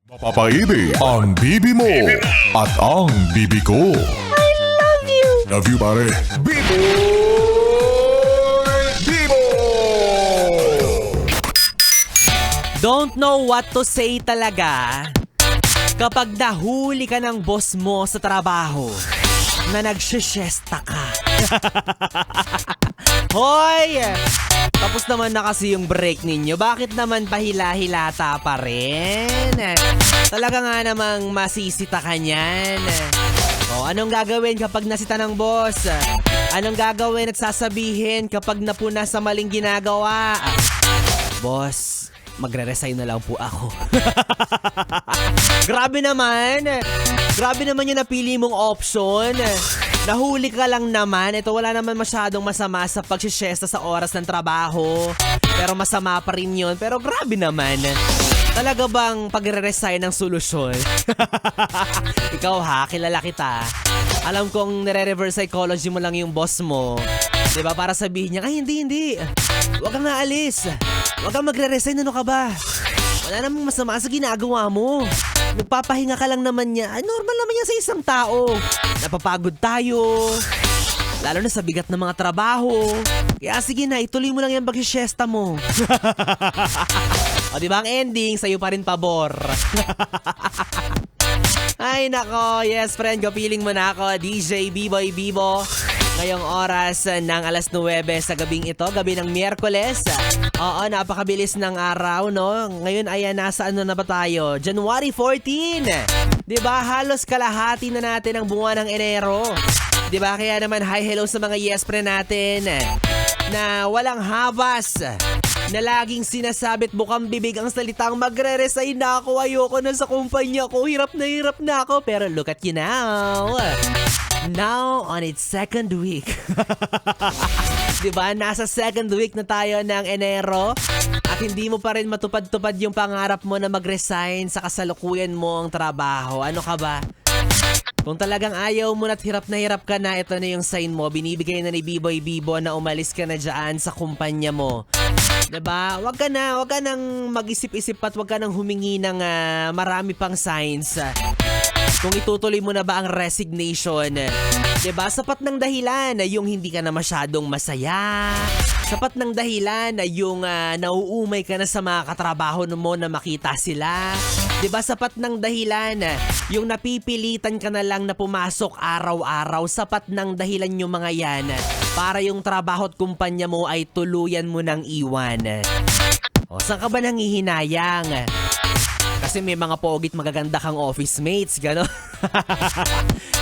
Mapapaibig ang bibi mo at ang bibi ko. I love you! Love you, pare. Bibo! Bibo! Don't know what to say talaga kapag nahuli ka ng boss mo sa trabaho na nagsisyesta ka. Hoy! Tapos naman na kasi yung break ninyo. Bakit naman pahila-hilata pa rin? Talaga nga namang masisita ka niyan. O, anong gagawin kapag nasita ng boss? Anong gagawin at sasabihin kapag napuna sa maling ginagawa? Boss, magre-resign na lang po ako. Grabe naman. Grabe naman yung napili mong option. Nahuli ka lang naman. Ito wala naman masyadong masama sa pagsisyesta sa oras ng trabaho. Pero masama pa rin yun. Pero grabe naman. Talaga bang pagre-resign ng solusyon? Ikaw ha, kilala kita. Alam kong nire-reverse psychology mo lang yung boss mo. Diba? Para sabihin niya, ay hindi. Huwag kang naalis. Huwag kang magre-resign. Ano ka ba? Wala namang masama sa ginagawa mo. Nagpapahinga ka lang naman niya. Ay, normal naman yan sa isang tao. Napapagod tayo. Lalo na sa bigat ng mga trabaho. Kaya sige na, ituloy mo lang yung pag-siesta mo. O diba ang ending, sa'yo pa rin pabor. Ay nako, yes friend, kapiling mo na ako, DJ B-Boy Bibo. Ngayong oras ng alas 9 sa gabing ito, gabi ng Miyerkules. Oo, napakabilis ng araw, no? Ngayon ay nasa ano na ba tayo? January 14! Diba? Halos kalahati na natin ang buwan ng Enero. Diba? Kaya naman hi hello sa mga yes friend natin na walang habas. Na laging sinasabit bukang bibig ang salitang magre-resign na ako, ayoko na sa kumpanya ko, hirap na ako. Pero look at you now. Now on its second week. Diba? Nasa second week na tayo ng Enero at hindi mo pa rin matupad-tupad yung pangarap mo na mag-resign sa kasalukuyan mo ang trabaho. Ano ka ba? Kung talagang ayaw mo na't hirap ka na, ito na yung sign mo. Binibigay na ni B-Boy Bibo na umalis ka na dyan sa kumpanya mo. Diba? Wag ka nang mag-isip-isip at wag ka nang humingi ng marami pang signs. Kung itutuloy mo na ba ang resignation. Diba? Sapat ng dahilan na yung hindi ka na masyadong masaya. Sapat ng dahilan na yung nauumay ka na sa mga katrabaho mo na makita sila. Diba? Sapat ng dahilan yung napipilitan ka na lang na pumasok araw-araw. Sapat ng dahilan yung mga yan para yung trabaho at kumpanya mo ay tuluyan mo ng iwan. O, saan ka ba nanghihinayang? Kasi may mga pogit magaganda kang office mates, gano'n.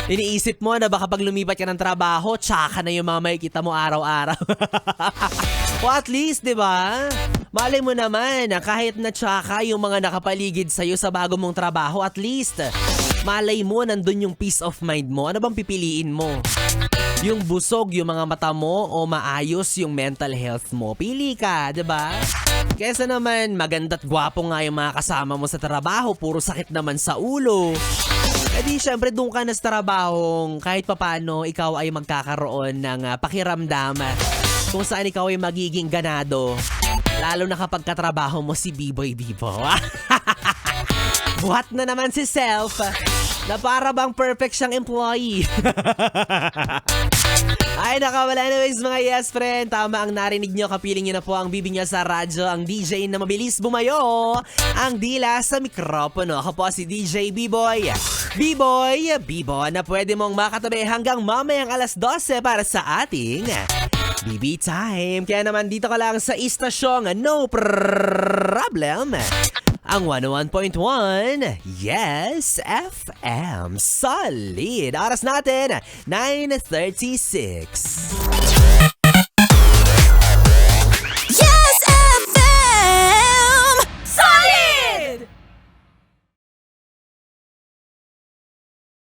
Iniisip mo na baka pag lumipat ka ng trabaho, tsaka na yung mga makikita mo araw-araw. O at least, di ba? Malay mo naman, kahit na tsaka yung mga nakapaligid sa'yo sa bago mong trabaho, at least, malay mo nandun yung peace of mind mo. Ano bang pipiliin mo? Yung busog yung mga mata mo o maayos yung mental health mo? Pili ka, di ba? Kesa naman maganda't gwapo nga yung mga kasama mo sa trabaho, puro sakit naman sa ulo. E di syempre doon ka na sa trabahong kahit papano ikaw ay magkakaroon ng pakiramdam kung saan ikaw ay magiging ganado. Lalo na kapag katrabaho mo si B-Boy Bibo. Buhat na naman si Self na para bang perfect siyang employee. Ay nakawala, anyways mga yes friend, tama ang narinig nyo, kapiling nyo na po ang bibig nyo sa radyo, ang DJ na mabilis bumayo, ang dila sa mikropono. Ako po si DJ B-Boy Bibo na pwede mong makatabi hanggang mamayang alas 12 para sa ating BB Time. Kaya naman dito ka lang sa istasyong no problem, ang 101.1 Yes FM. Solid. Oras natin 9:36.